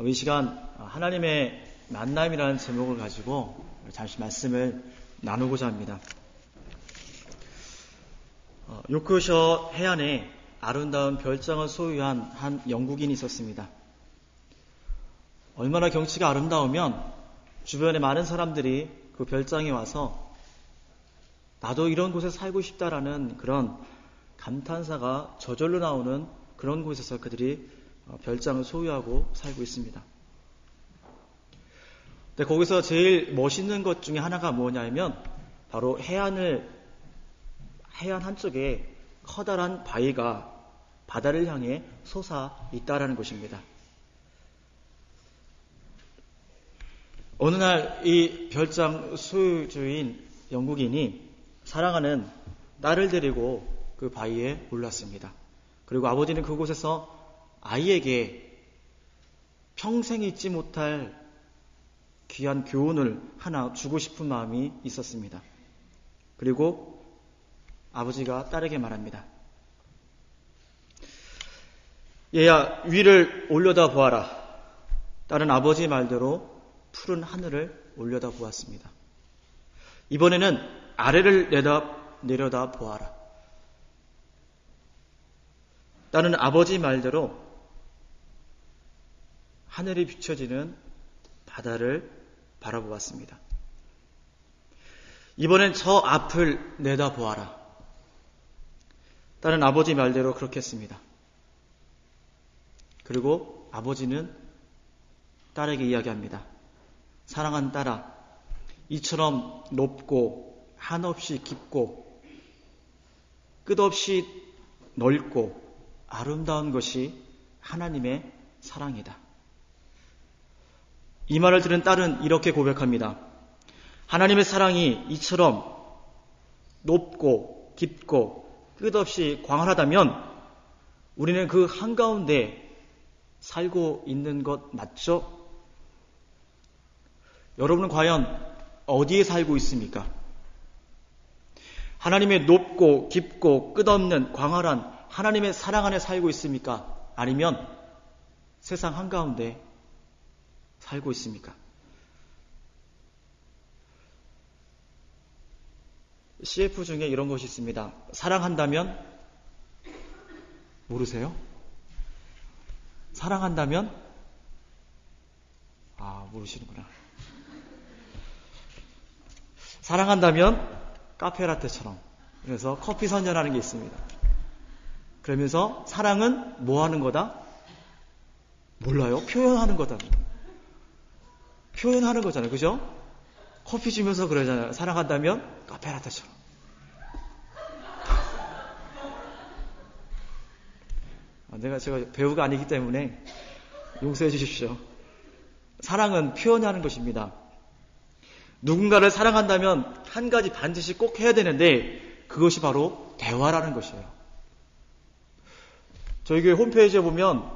이 시간 하나님의 만남이라는 제목을 가지고 잠시 말씀을 나누고자 합니다. 요크셔 해안에 아름다운 별장을 소유한 한 영국인이 있었습니다. 얼마나 경치가 아름다우면 주변에 많은 사람들이 그 별장에 와서 나도 이런 곳에 살고 싶다라는 그런 감탄사가 저절로 나오는 그런 곳에서 그들이 별장을 소유하고 살고 있습니다. 근데 거기서 제일 멋있는 것 중에 하나가 뭐냐면 바로 해안 한쪽에 커다란 바위가 바다를 향해 솟아 있다라는 것입니다. 어느 날 이 별장 소유주인 영국인이 사랑하는 딸을 데리고 그 바위에 올랐습니다. 그리고 아버지는 그곳에서 아이에게 평생 잊지 못할 귀한 교훈을 하나 주고 싶은 마음이 있었습니다. 그리고 아버지가 딸에게 말합니다. 얘야, 위를 올려다 보아라. 딸은 아버지의 말대로 푸른 하늘을 올려다 보았습니다. 이번에는 아래를 내려다 보아라. 딸은 아버지 말대로 하늘이 비춰지는 바다를 바라보았습니다. 이번엔 저 앞을 내다보아라. 딸은 아버지 말대로 그렇게 했습니다. 그리고 아버지는 딸에게 이야기합니다. 사랑하는 딸아, 이처럼 높고 한없이 깊고 끝없이 넓고 아름다운 것이 하나님의 사랑이다. 이 말을 들은 딸은 이렇게 고백합니다. 하나님의 사랑이 이처럼 높고 깊고 끝없이 광활하다면 우리는 그 한가운데 살고 있는 것 맞죠? 여러분은 과연 어디에 살고 있습니까? 하나님의 높고 깊고 끝없는 광활한 하나님의 사랑 안에 살고 있습니까? 아니면 세상 한가운데 살고 있습니까? CF 중에 이런 것이 있습니다. 사랑한다면 모르세요? 사랑한다면 모르시는구나. 사랑한다면 카페라테처럼 그래서 커피 선전하는 게 있습니다. 그러면서 사랑은 뭐 하는 거다? 몰라요? 표현하는 거다. 표현하는 거잖아요. 그죠? 커피 주면서 그러잖아요. 사랑한다면 카페라테처럼. 제가 배우가 아니기 때문에 용서해 주십시오. 사랑은 표현하는 것입니다. 누군가를 사랑한다면 한 가지 반드시 꼭 해야 되는데 그것이 바로 대화라는 것이에요. 저희 교회 홈페이지에 보면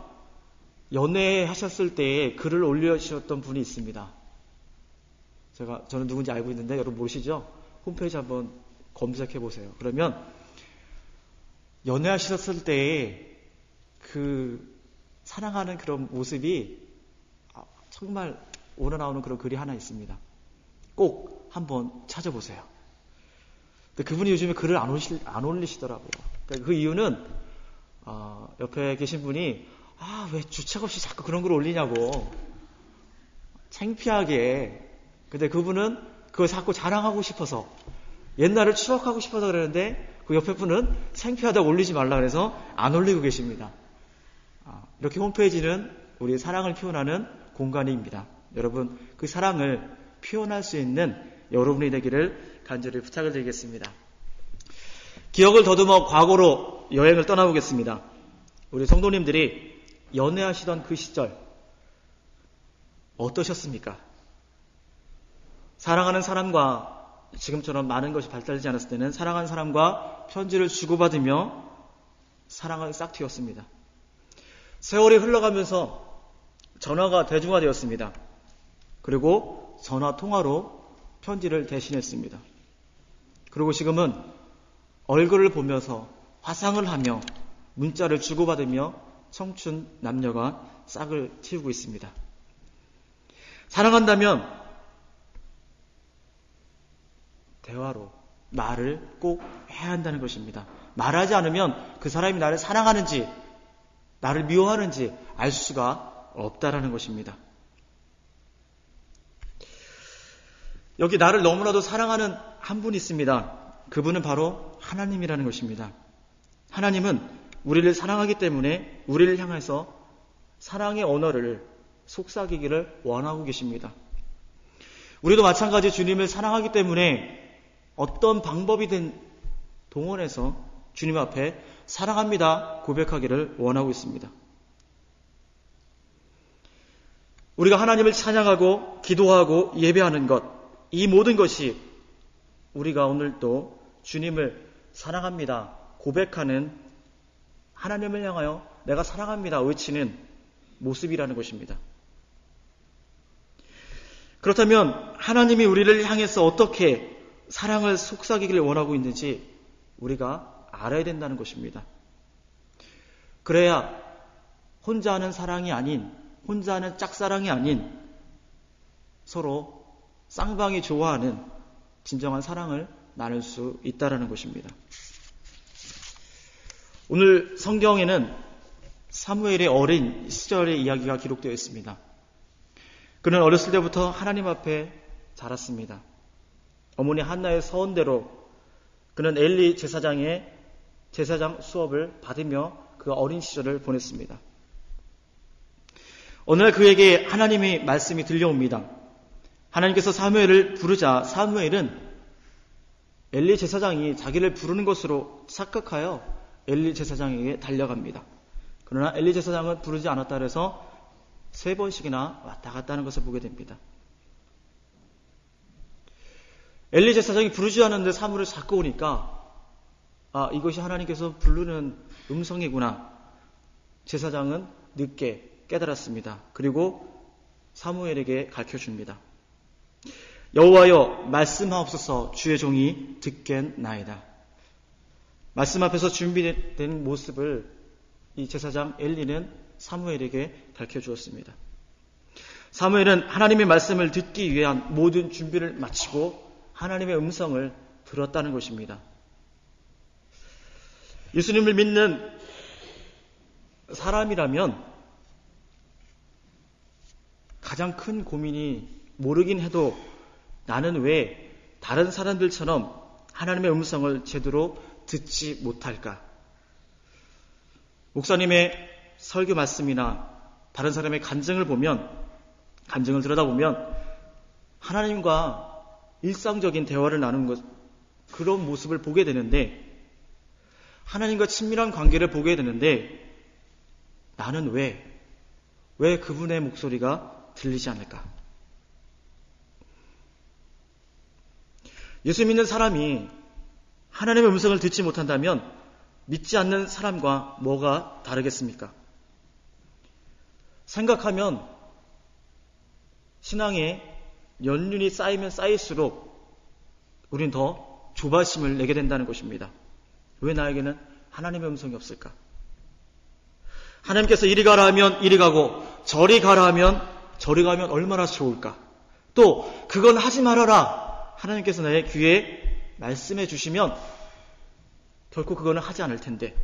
연애하셨을 때에 글을 올려주셨던 분이 있습니다. 저는 누군지 알고 있는데 여러분 모르시죠? 홈페이지 한번 검색해 보세요. 그러면 연애하셨을 때에 그 사랑하는 그런 모습이 정말 우러나오는 그런 글이 하나 있습니다. 꼭 한번 찾아보세요. 근데 그분이 요즘에 글을 안 올리시더라고요. 그러니까 그 이유는 옆에 계신 분이 왜 주책 없이 자꾸 그런 걸 올리냐고 창피하게. 근데 그분은 그걸 자꾸 자랑하고 싶어서 옛날을 추억하고 싶어서 그러는데 그 옆에 분은 창피하다고 올리지 말라 그래서 안 올리고 계십니다. 이렇게 홈페이지는 우리의 사랑을 표현하는 공간입니다. 여러분 그 사랑을 표현할 수 있는 여러분이 되기를 간절히 부탁을 드리겠습니다. 기억을 더듬어 과거로 여행을 떠나보겠습니다. 우리 성도님들이 연애하시던 그 시절 어떠셨습니까? 사랑하는 사람과 지금처럼 많은 것이 발달되지 않았을 때는 사랑하는 사람과 편지를 주고받으며 사랑을 싹 틔웠습니다. 세월이 흘러가면서 전화가 대중화되었습니다. 그리고 전화 통화로 편지를 대신했습니다. 그리고 지금은 얼굴을 보면서 화상을 하며 문자를 주고받으며 청춘 남녀가 싹을 틔우고 있습니다. 사랑한다면 대화로 말을 꼭 해야 한다는 것입니다. 말하지 않으면 그 사람이 나를 사랑하는지 나를 미워하는지 알 수가 없다라는 것입니다. 여기 나를 너무나도 사랑하는 한 분이 있습니다. 그분은 바로 하나님이라는 것입니다. 하나님은 우리를 사랑하기 때문에 우리를 향해서 사랑의 언어를 속삭이기를 원하고 계십니다. 우리도 마찬가지 주님을 사랑하기 때문에 어떤 방법이든 동원해서 주님 앞에 사랑합니다 고백하기를 원하고 있습니다. 우리가 하나님을 찬양하고 기도하고 예배하는 것, 이 모든 것이 우리가 오늘도 주님을 사랑합니다 고백하는, 하나님을 향하여 내가 사랑합니다 외치는 모습이라는 것입니다. 그렇다면 하나님이 우리를 향해서 어떻게 사랑을 속삭이기를 원하고 있는지 우리가 알아야 된다는 것입니다. 그래야 혼자 하는 사랑이 아닌, 혼자 하는 짝사랑이 아닌 서로 쌍방이 좋아하는 진정한 사랑을 나눌 수 있다는 것입니다. 오늘 성경에는 사무엘의 어린 시절의 이야기가 기록되어 있습니다. 그는 어렸을 때부터 하나님 앞에 자랐습니다. 어머니 한나의 서원대로 그는 엘리 제사장의 제사장 수업을 받으며 그 어린 시절을 보냈습니다. 어느 날 그에게 하나님의 말씀이 들려옵니다. 하나님께서 사무엘을 부르자 사무엘은 엘리 제사장이 자기를 부르는 것으로 착각하여 엘리 제사장에게 달려갑니다. 그러나 엘리 제사장은 부르지 않았다 해서 3번씩이나 왔다 갔다 하는 것을 보게 됩니다. 엘리 제사장이 부르지 않았는데 사무엘을 자꾸 오니까 이것이 하나님께서 부르는 음성이구나. 제사장은 늦게 깨달았습니다. 그리고 사무엘에게 가르쳐줍니다. 여호와여 말씀하옵소서 주의 종이 듣겠나이다. 말씀 앞에서 준비된 모습을 이 제사장 엘리는 사무엘에게 가르쳐 주었습니다. 사무엘은 하나님의 말씀을 듣기 위한 모든 준비를 마치고 하나님의 음성을 들었다는 것입니다. 예수님을 믿는 사람이라면 가장 큰 고민이 모르긴 해도 나는 왜 다른 사람들처럼 하나님의 음성을 제대로 듣지 못할까? 목사님의 설교 말씀이나 다른 사람의 간증을 들여다보면 하나님과 일상적인 대화를 나누는 것, 그런 모습을 보게 되는데, 하나님과 친밀한 관계를 보게 되는데, 나는 왜 그분의 목소리가 들리지 않을까? 예수 믿는 사람이 하나님의 음성을 듣지 못한다면 믿지 않는 사람과 뭐가 다르겠습니까? 생각하면 신앙에 연륜이 쌓이면 쌓일수록 우린 더 조바심을 내게 된다는 것입니다. 왜 나에게는 하나님의 음성이 없을까? 하나님께서 이리 가라 하면 이리 가고 저리 가라 하면 저리 가면 얼마나 좋을까? 또 그건 하지 말아라 하나님께서 나의 귀에 말씀해 주시면 결코 그거는 하지 않을 텐데